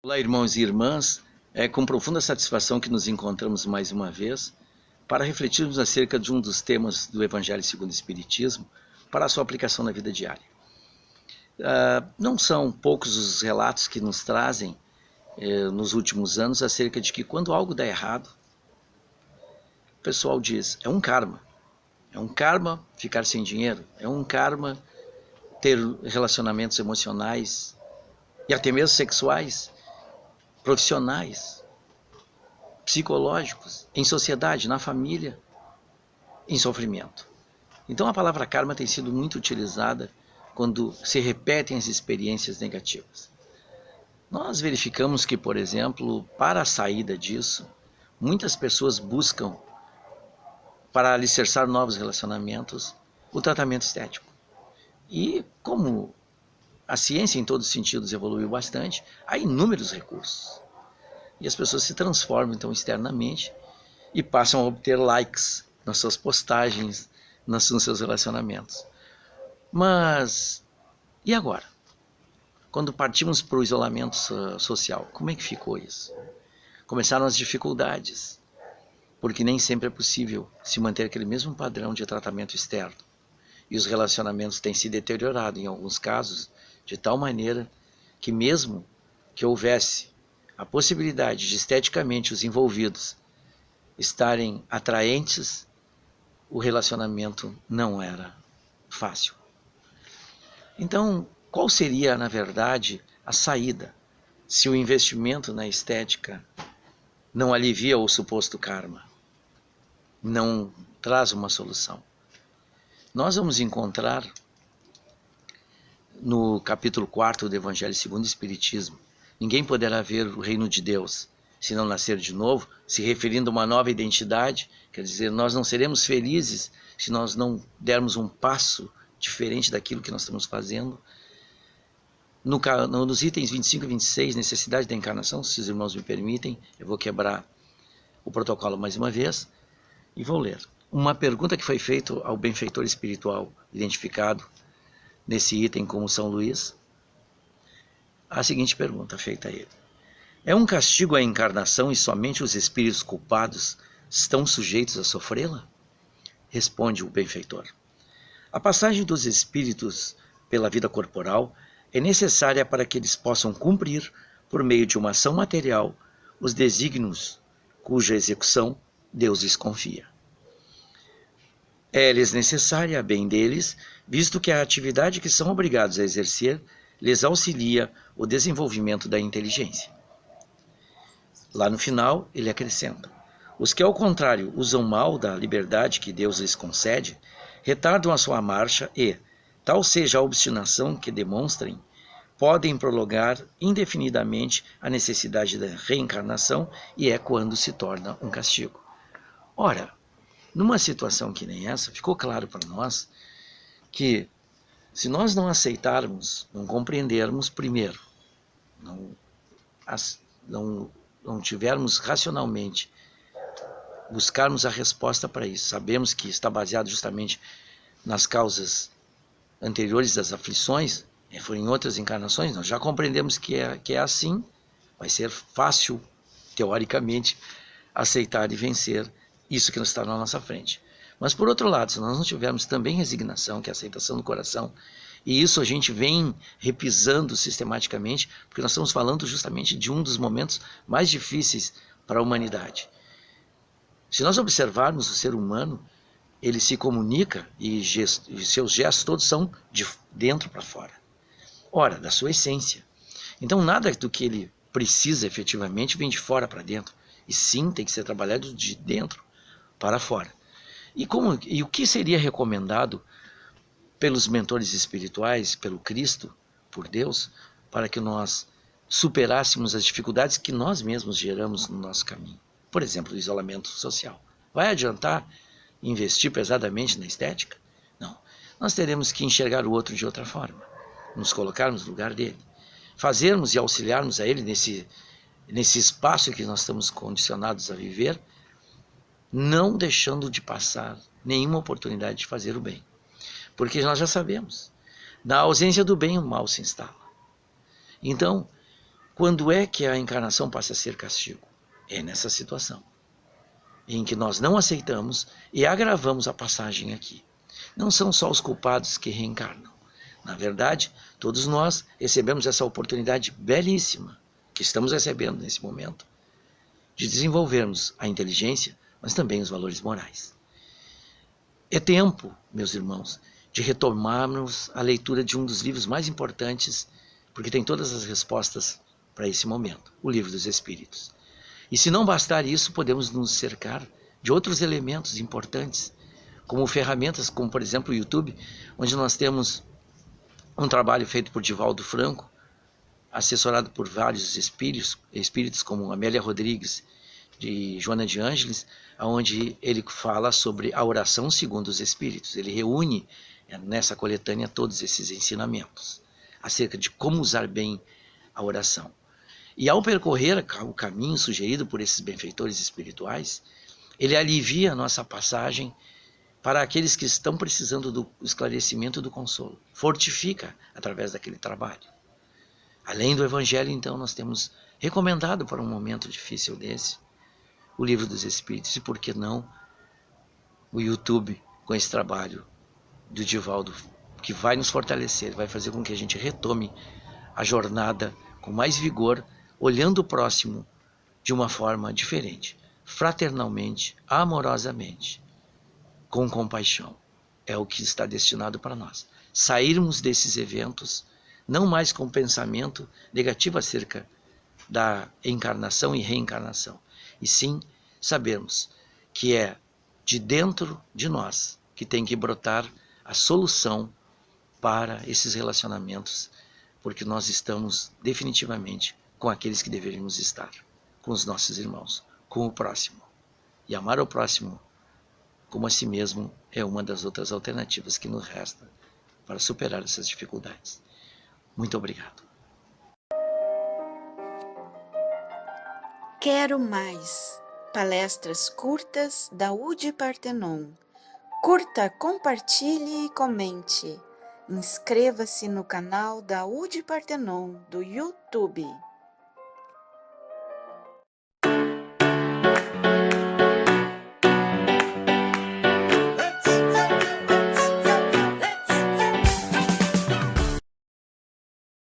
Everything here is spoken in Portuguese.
Olá, irmãos e irmãs. É com profunda satisfação que nos encontramos mais uma vez para refletirmos acerca de um dos temas do Evangelho segundo o Espiritismo para a sua aplicação na vida diária. Não são poucos os relatos que nos trazem nos últimos anos acerca de que quando algo dá errado, o pessoal diz, é um karma. É um karma ficar sem dinheiro, é um karma ter relacionamentos emocionais e até mesmo sexuais, profissionais, psicológicos, em sociedade, na família, em sofrimento. Então a palavra karma tem sido muito utilizada quando se repetem as experiências negativas. Nós verificamos que, por exemplo, para a saída disso, muitas pessoas buscam, para alicerçar novos relacionamentos, o tratamento estético. E como a ciência em todos os sentidos evoluiu bastante, há inúmeros recursos. E as pessoas se transformam então externamente e passam a obter likes nas suas postagens, nos seus relacionamentos. Mas e agora? Quando partimos para o isolamento social, como é que ficou isso? Começaram as dificuldades, porque nem sempre é possível se manter aquele mesmo padrão de tratamento externo. E os relacionamentos têm se deteriorado em alguns casos, de tal maneira que mesmo que houvesse a possibilidade de esteticamente os envolvidos estarem atraentes, o relacionamento não era fácil. Então, qual seria, na verdade, a saída se o investimento na estética não alivia o suposto karma, não traz uma solução? Nós vamos encontrar no capítulo 4 do Evangelho segundo o Espiritismo, ninguém poderá ver o reino de Deus se não nascer de novo, se referindo a uma nova identidade, quer dizer, nós não seremos felizes se nós não dermos um passo diferente daquilo que nós estamos fazendo. Nos itens 25 e 26, necessidade da encarnação, se os irmãos me permitem, eu vou quebrar o protocolo mais uma vez e vou ler. Uma pergunta que foi feita ao benfeitor espiritual identificado nesse item como São Luís, a seguinte pergunta feita a ele: é um castigo a encarnação e somente os espíritos culpados estão sujeitos a sofrê-la? Responde o benfeitor: a passagem dos espíritos pela vida corporal é necessária para que eles possam cumprir, por meio de uma ação material, os desígnios cuja execução Deus lhes confia. É-lhes necessária a bem deles, visto que a atividade que são obrigados a exercer lhes auxilia o desenvolvimento da inteligência. Lá no final, ele acrescenta: os que, ao contrário, usam mal da liberdade que Deus lhes concede, retardam a sua marcha e, tal seja a obstinação que demonstrem, podem prolongar indefinidamente a necessidade da reencarnação, e é quando se torna um castigo. Ora, numa situação que nem essa, ficou claro para nós que, se nós não aceitarmos, não compreendermos primeiro, não tivermos racionalmente, buscarmos a resposta para isso, sabemos que está baseado justamente nas causas anteriores das aflições, foram em outras encarnações, nós já compreendemos que é assim, vai ser fácil, teoricamente, aceitar e vencer isso que está na nossa frente. Mas, por outro lado, se nós não tivermos também resignação, que é a aceitação do coração, e isso a gente vem repisando sistematicamente, porque nós estamos falando justamente de um dos momentos mais difíceis para a humanidade. Se nós observarmos o ser humano, ele se comunica e seus gestos todos são de dentro para fora. Ora, da sua essência. Então, nada do que ele precisa efetivamente vem de fora para dentro, e sim tem que ser trabalhado de dentro para fora. E o que seria recomendado pelos mentores espirituais, pelo Cristo, por Deus, para que nós superássemos as dificuldades que nós mesmos geramos no nosso caminho? Por exemplo, o isolamento social. Vai adiantar investir pesadamente na estética? Não. Nós teremos que enxergar o outro de outra forma, nos colocarmos no lugar dele, fazermos e auxiliarmos a ele nesse espaço que nós estamos condicionados a viver, não deixando de passar nenhuma oportunidade de fazer o bem. Porque nós já sabemos, na ausência do bem o mal se instala. Então, Quando é que a encarnação passa a ser castigo? É nessa situação em que nós não aceitamos e agravamos a passagem aqui. Não são só os culpados que reencarnam. Na verdade, todos nós recebemos essa oportunidade belíssima que estamos recebendo nesse momento de desenvolvermos a inteligência, mas também os valores morais. É tempo, meus irmãos, de retomarmos a leitura de um dos livros mais importantes, porque tem todas as respostas para esse momento, o Livro dos Espíritos. E se não bastar isso, podemos nos cercar de outros elementos importantes, como ferramentas, como por exemplo o YouTube, onde nós temos um trabalho feito por Divaldo Franco, assessorado por vários espíritos como Amélia Rodrigues, de Joana de Ângeles, onde ele fala sobre a oração segundo os espíritos. Ele reúne nessa coletânea todos esses ensinamentos acerca de como usar bem a oração. E ao percorrer o caminho sugerido por esses benfeitores espirituais, ele alivia a nossa passagem para aqueles que estão precisando do esclarecimento e do consolo. Fortifica através daquele trabalho. Além do Evangelho, então, nós temos recomendado para um momento difícil desse o Livro dos Espíritos e, por que não, o YouTube com esse trabalho do Divaldo, que vai nos fortalecer, vai fazer com que a gente retome a jornada com mais vigor, olhando o próximo de uma forma diferente, fraternalmente, amorosamente, com compaixão. É o que está destinado para nós. Sairmos desses eventos não mais com pensamento negativo acerca da encarnação e reencarnação, e sim sabermos que é de dentro de nós que tem que brotar a solução para esses relacionamentos, porque nós estamos definitivamente com aqueles que deveríamos estar, com os nossos irmãos, com o próximo. E amar o próximo como a si mesmo é uma das outras alternativas que nos resta para superar essas dificuldades. Muito obrigado. Quero mais palestras curtas da UD Partenon. Curta, compartilhe e comente. Inscreva-se no canal da UD Partenon do YouTube.